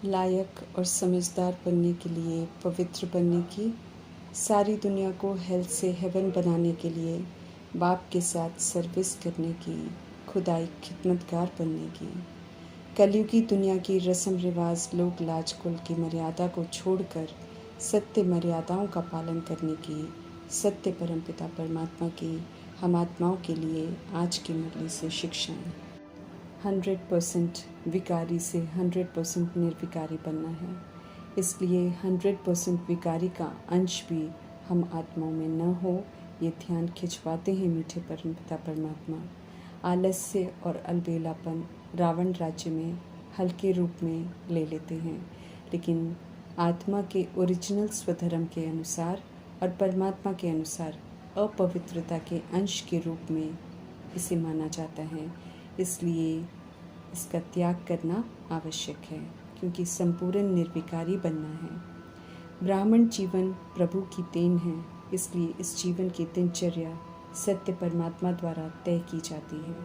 लायक और समझदार बनने के लिए, पवित्र बनने की, सारी दुनिया को हेल से हेवन बनाने के लिए, बाप के साथ सर्विस करने की, खुदाई खिदमतगार बनने की, कलयुगी दुनिया की रस्म रिवाज लोक लाज कुल की मर्यादा को छोड़कर सत्य मर्यादाओं का पालन करने की, सत्य परमपिता परमात्मा की हम आत्माओं के लिए आज की मुरली से शिक्षाएं। 100% विकारी से 100% निर्विकारी बनना है। इसलिए 100% विकारी का अंश भी हम आत्माओं में न हो, ये ध्यान खिंचवाते हैं मीठे परमपिता परमात्मा। आलस्य और अलबेलापन रावण राज्य में हल्के रूप में ले लेते हैं, लेकिन आत्मा के ओरिजिनल स्वधर्म के अनुसार और परमात्मा के अनुसार अपवित्रता के अंश के रूप में इसे माना जाता है। इसलिए इसका त्याग करना आवश्यक है, क्योंकि संपूर्ण निर्विकारी बनना है। ब्राह्मण जीवन प्रभु की देन है, इसलिए इस जीवन की दिनचर्या सत्य परमात्मा द्वारा तय की जाती है।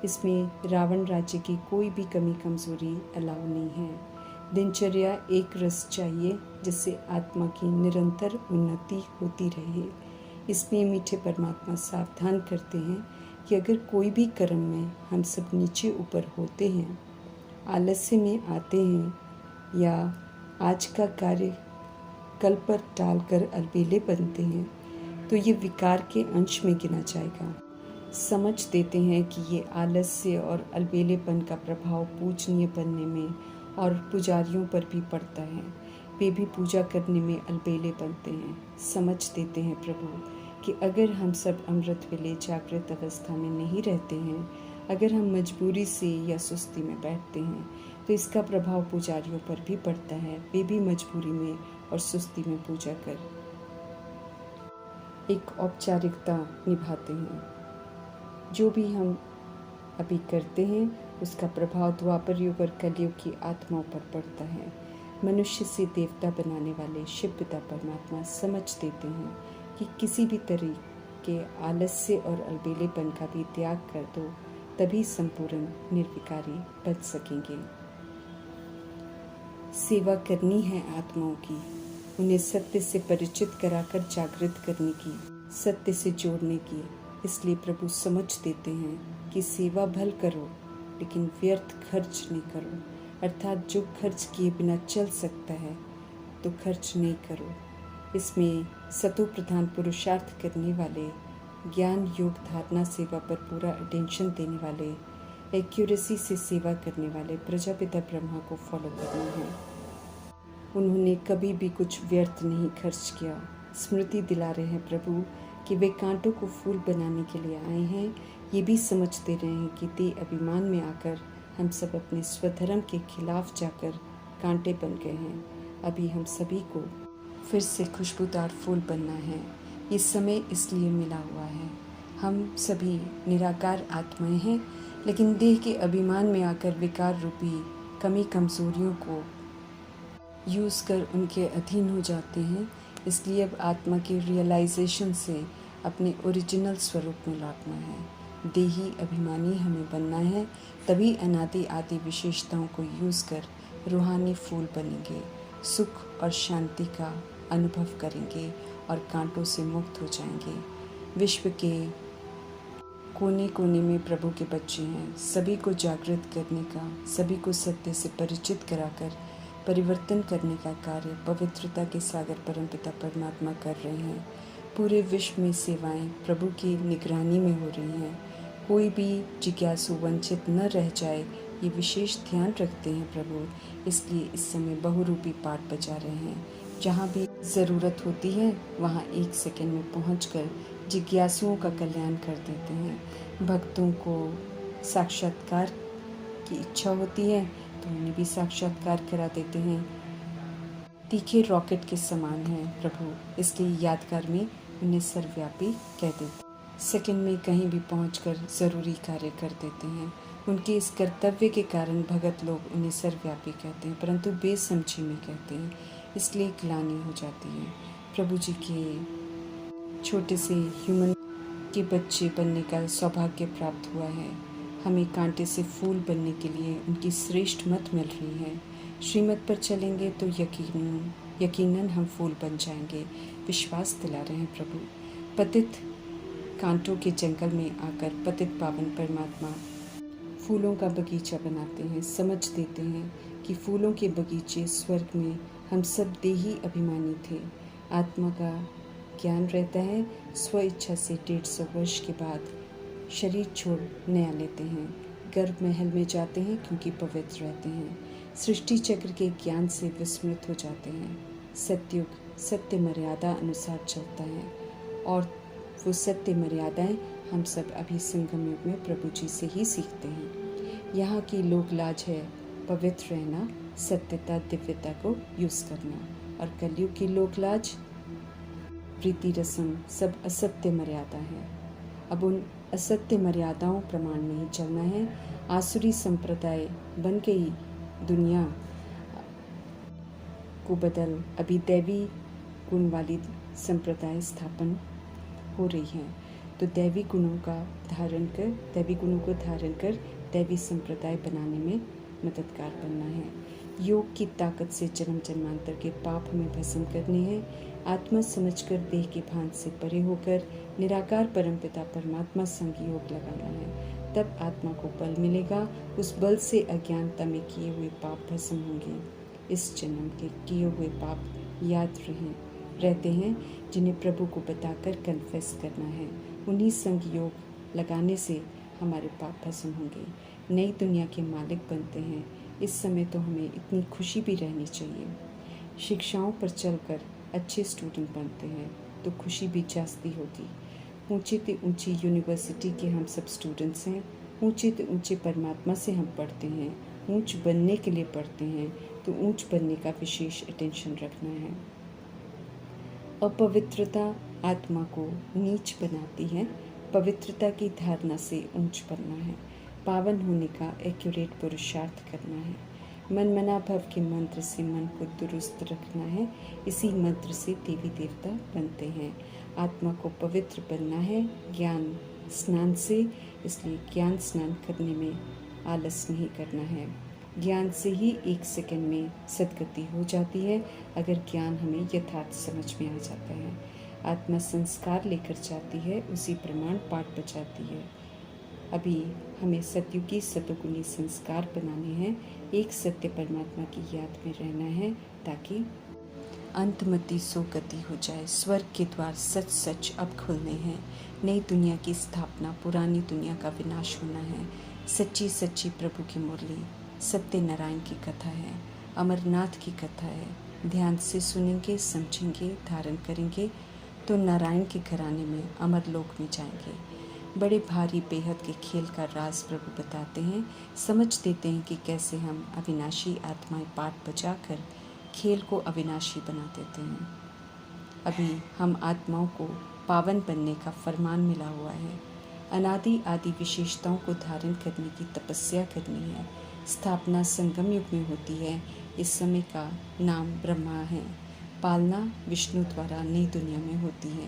इसमें रावण राज्य की कोई भी कमी कमजोरी अलाउ नहीं है। दिनचर्या एक रस चाहिए, जिससे आत्मा की निरंतर उन्नति होती रहे। इसलिए मीठे परमात्मा सावधान करते हैं कि अगर कोई भी कर्म में हम सब नीचे ऊपर होते हैं, आलस्य में आते हैं, या आज का कार्य कल पर टालकर अलबेले बनते हैं, तो ये विकार के अंश में गिना जाएगा। समझ देते हैं कि ये आलस्य और अलबेलेपन का प्रभाव पूजनीय बनने में और पुजारियों पर भी पड़ता है। वे भी पूजा करने में अलबेले बनते हैं। समझ देते हैं प्रभु कि अगर हम सब अमृत वेले जागृत अवस्था में नहीं रहते हैं, अगर हम मजबूरी से या सुस्ती में बैठते हैं, तो इसका प्रभाव पुजारियों पर भी पड़ता है। वे भी मजबूरी में और सुस्ती में पूजा कर एक औपचारिकता निभाते हैं। जो भी हम अभी करते हैं, उसका प्रभाव द्वापर युग और कलयुग की आत्माओं पर पड़ता है। मनुष्य से देवता बनाने वाले शिव पिता परमात्मा समझ देते हैं कि किसी भी तरह के आलस्य और अलबेलेपन का भी त्याग कर दो, तभी संपूर्ण निर्विकारी बन सकेंगे। सेवा करनी है आत्माओं की, उन्हें सत्य से परिचित कराकर जागृत करने की, सत्य से जोड़ने की। इसलिए प्रभु समझ देते हैं कि सेवा भल करो, लेकिन व्यर्थ खर्च नहीं करो। अर्थात जो खर्च किए बिना चल सकता है तो खर्च नहीं करो। इसमें सतो प्रधान पुरुषार्थ करने वाले, ज्ञान योग धारणा सेवा पर पूरा अटेंशन देने वाले, एक्यूरेसी से सेवा करने वाले प्रजापिता ब्रह्मा को फॉलो करना है। उन्होंने कभी भी कुछ व्यर्थ नहीं खर्च किया। स्मृति दिला रहे हैं प्रभु कि वे कांटों को फूल बनाने के लिए आए हैं। ये भी समझते रहे हैं कि ते अभिमान में आकर हम सब अपने स्वधर्म के खिलाफ जाकर कांटे बन गए हैं। अभी हम सभी को फिर से खुशबूदार फूल बनना है। ये समय इसलिए मिला हुआ है। हम सभी निराकार आत्माएं हैं, लेकिन देह के अभिमान में आकर विकार रूपी कमी कमजोरियों को यूज़ कर उनके अधीन हो जाते हैं। इसलिए अब आत्मा के रियलाइजेशन से अपने ओरिजिनल स्वरूप में लौटना है। देही अभिमानी हमें बनना है, तभी अनादि आदि विशेषताओं को यूज़ कर रूहानी फूल बनेंगे, सुख और शांति का अनुभव करेंगे और कांटों से मुक्त हो जाएंगे। विश्व के कोने कोने में प्रभु के बच्चे हैं। सभी को जागृत करने का, सभी को सत्य से परिचित कराकर परिवर्तन करने का कार्य पवित्रता के सागर परमपिता परमात्मा कर रहे हैं। पूरे विश्व में सेवाएं प्रभु की निगरानी में हो रही हैं। कोई भी जिज्ञासु वंचित न रह जाए, ये विशेष ध्यान रखते हैं प्रभु। इसलिए इस समय बहुरूपी पाठ बजा रहे हैं। जहाँ भी ज़रूरत होती है, वहाँ 1 सेकंड में पहुंचकर जिज्ञासुओं का कल्याण कर देते हैं। भक्तों को साक्षात्कार की इच्छा होती है तो उन्हें भी साक्षात्कार करा देते हैं। तीखे रॉकेट के समान है प्रभु, इसलिए यादगार में उन्हें सर्वव्यापी कह देते। सेकंड में कहीं भी पहुंचकर ज़रूरी कार्य कर देते हैं। उनके इस कर्तव्य के कारण भगत लोग उन्हें सर्वव्यापी कहते हैं, परंतु बेसमझी में कहते हैं, इसलिए ग्लानि हो जाती है। प्रभु जी के छोटे से ह्यूमन के बच्चे बनने का सौभाग्य प्राप्त हुआ है। हमें कांटे से फूल बनने के लिए उनकी श्रेष्ठ मत मिल रही है। श्रीमत पर चलेंगे तो यकीनन हम फूल बन जाएंगे। विश्वास दिला रहे हैं प्रभु। पतित कांटों के जंगल में आकर पतित पावन परमात्मा फूलों का बगीचा बनाते हैं, समझ देते हैं कि फूलों के बगीचे स्वर्ग में हम सब देही अभिमानी थे। आत्मा का ज्ञान रहता है। स्व इच्छा से 150 वर्ष के बाद शरीर छोड़ नया लेते हैं, गर्भ महल में जाते हैं क्योंकि पवित्र रहते हैं, सृष्टि चक्र के ज्ञान से विस्मृत हो जाते हैं। सत्युग सत्य मर्यादा अनुसार चलता है और वो सत्य मर्यादाएं हम सब अभी संगम युग में प्रभु जी से ही सीखते हैं। यहाँ की लोक लाज है पवित्र रहना, सत्यता दिव्यता को यूज़ करना, और कलयुग की लोक लाज प्रीति रस्म सब असत्य मर्यादा है। अब उन असत्य मर्यादाओं प्रमाण में ही चलना है। आसुरी संप्रदाय बन गई दुनिया को बदल अभी दैवी गुण वाली संप्रदाय स्थापन हो रही है। तो दैवी गुणों को धारण कर दैवी संप्रदाय बनाने में मददगार बनना है। योग की ताकत से जन्म जन्मांतर के पाप हमें भस्म करने हैं। आत्मा समझकर देह के भान से परे होकर निराकार परमपिता परमात्मा संग योग लगाना है। तब आत्मा को बल मिलेगा। उस बल से अज्ञानता में किए हुए पाप भस्म होंगे। इस जन्म के किए हुए पाप याद रहते हैं, जिन्हें प्रभु को बताकर कन्फेस करना है। उन्हीं संग योग लगाने से हमारे पाप भस्म होंगे, नई दुनिया के मालिक बनते हैं। इस समय तो हमें इतनी खुशी भी रहनी चाहिए। शिक्षाओं पर चलकर अच्छे स्टूडेंट बनते हैं तो खुशी भी जास्ती होगी। ऊंची से ऊंची यूनिवर्सिटी के हम सब स्टूडेंट्स हैं। ऊंचे से ऊंचे परमात्मा से हम पढ़ते हैं। ऊंच बनने के लिए पढ़ते हैं तो ऊंच बनने का विशेष अटेंशन रखना है। अपवित्रता आत्मा को नीच बनाती है। पवित्रता की धारणा से ऊंच बनना है। पावन होने का एक्यूरेट पुरुषार्थ करना है। मन मना भव के मंत्र से मन को दुरुस्त रखना है। इसी मंत्र से देवी देवता बनते हैं। आत्मा को पवित्र बनना है ज्ञान स्नान से, इसलिए ज्ञान स्नान करने में आलस नहीं करना है। ज्ञान से ही 1 सेकंड में सद्गति हो जाती है, अगर ज्ञान हमें यथार्थ समझ में आ जाता है। आत्मा संस्कार लेकर जाती है, उसी प्रमाण पाठ बजाती है। अभी हमें सतयुगी सतोगुणी संस्कार बनाने हैं। एक सत्य परमात्मा की याद में रहना है ताकि अंतमति सो गति हो जाए। स्वर्ग के द्वार सच सच अब खुलने हैं। नई दुनिया की स्थापना, पुरानी दुनिया का विनाश होना है। सच्ची सच्ची प्रभु की मुरली सत्य नारायण की कथा है, अमरनाथ की कथा है। ध्यान से सुनेंगे, समझेंगे, धारण करेंगे तो नारायण के घराने में अमरलोक में जाएंगे। बड़े भारी बेहद के खेल का राज प्रभु बताते हैं। समझ देते हैं कि कैसे हम अविनाशी आत्माएं पाठ बजाकर खेल को अविनाशी बना देते हैं। अभी हम आत्माओं को पावन बनने का फरमान मिला हुआ है। अनादि आदि विशेषताओं को धारण करने की तपस्या करनी है। स्थापना संगम युग में होती है। इस समय का नाम ब्रह्मा है। पालना विष्णु द्वारा नई दुनिया में होती है।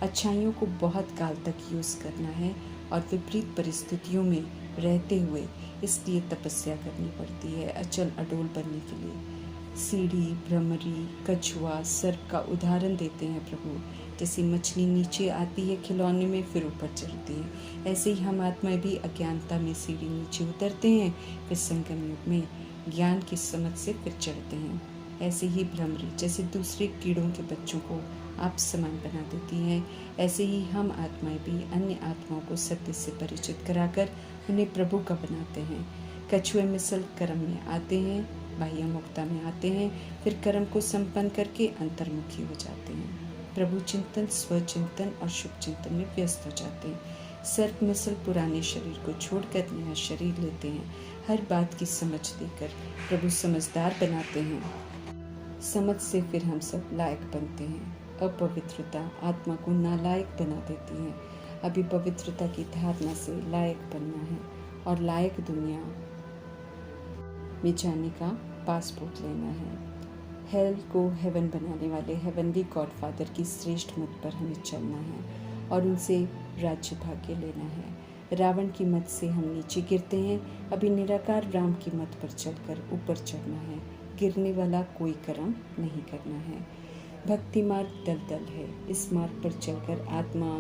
अच्छाइयों को बहुत काल तक यूज़ करना है और विपरीत परिस्थितियों में रहते हुए इसलिए तपस्या करनी पड़ती है अचल अडोल बनने के लिए। सीढ़ी, भ्रमरी, कछुआ, सर्प का उदाहरण देते हैं प्रभु। जैसे मछली नीचे आती है खिलौने में, फिर ऊपर चढ़ती है, ऐसे ही हम आत्माएं भी अज्ञानता में सीढ़ी नीचे उतरते हैं, फिर संगम युग में ज्ञान की समझ से फिर चढ़ते हैं। ऐसे ही भ्रमरी जैसे दूसरे कीड़ों के बच्चों को आप समान बना देती हैं, ऐसे ही हम आत्माएं भी अन्य आत्माओं को सत्य से परिचित कराकर उन्हें प्रभु का बनाते हैं। कछुए मिसल कर्म में आते हैं, बाह्य मुक्ता में आते हैं, फिर कर्म को संपन्न करके अंतर्मुखी हो जाते हैं। प्रभु चिंतन, स्वचिंतन और शुभ चिंतन में व्यस्त हो जाते हैं। सर्प मिसल पुराने शरीर को छोड़कर नया शरीर लेते हैं। हर बात की समझ देकर प्रभु समझदार बनाते हैं। समझ से फिर हम सब लायक बनते हैं। अपवित्रता आत्मा को नालायक बना देती है। अभी पवित्रता की धारणा से लायक बनना है और लायक दुनिया में जाने का पासपोर्ट लेना है। हेल को हेवन बनाने वाले हेवनली गॉडफादर की श्रेष्ठ मत पर हमें चलना है और उनसे राज्य भाग्य लेना है। रावण की मत से हम नीचे गिरते हैं, अभी निराकार राम की मत पर चलकर ऊपर चढ़ना है। गिरने वाला कोई कर्म नहीं करना है। भक्ति मार्ग दलदल है। इस मार्ग पर चलकर आत्मा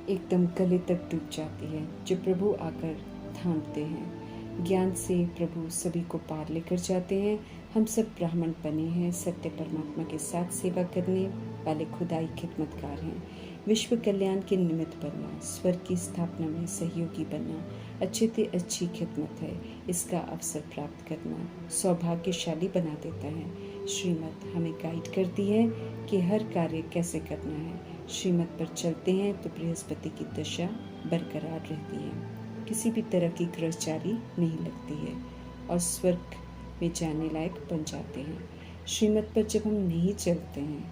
एकदम गले तक डूब जाती है, जो प्रभु आकर थामते हैं। ज्ञान से प्रभु सभी को पार लेकर जाते हैं। हम सब ब्राह्मण बने हैं, सत्य परमात्मा के साथ सेवा करने वाले खुदाई खिदमतकार हैं। विश्व कल्याण के निमित्त बनना, स्वर्ग की स्थापना में सहयोगी बनना अच्छे से अच्छी खिदमत है। इसका अवसर प्राप्त करना सौभाग्यशाली बना देता है। श्रीमत हमें गाइड करती है कि हर कार्य कैसे करना है। श्रीमत पर चलते हैं तो बृहस्पति की दशा बरकरार रहती है, किसी भी तरह की ग्रहचारी नहीं लगती है और स्वर्ग में जाने लायक बन जाते हैं। श्रीमत पर जब हम नहीं चलते हैं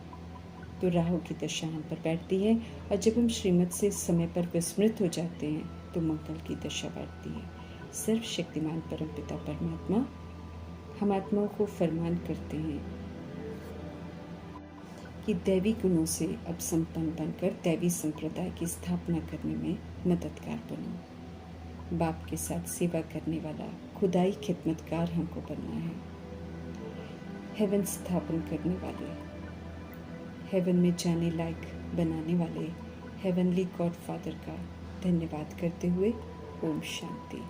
तो राहु की दशा हम पर बैठती है, और जब हम श्रीमत से समय पर विस्मृत हो जाते हैं तो मंगल की दशा बैठती है। सर्वशक्तिमान परमपिता परमात्मा हम आत्माओं को फरमान करते हैं कि दैवी गुणों से अब संपन्न बनकर दैवी संप्रदाय की स्थापना करने में मददगार बनो। बाप के साथ सेवा करने वाला खुदाई खिदमतकार हमको बनना है। हेवन स्थापन करने वाले, हेवन में जाने लायक बनाने वाले हेवनली गॉड फादर का धन्यवाद करते हुए ओम शांति।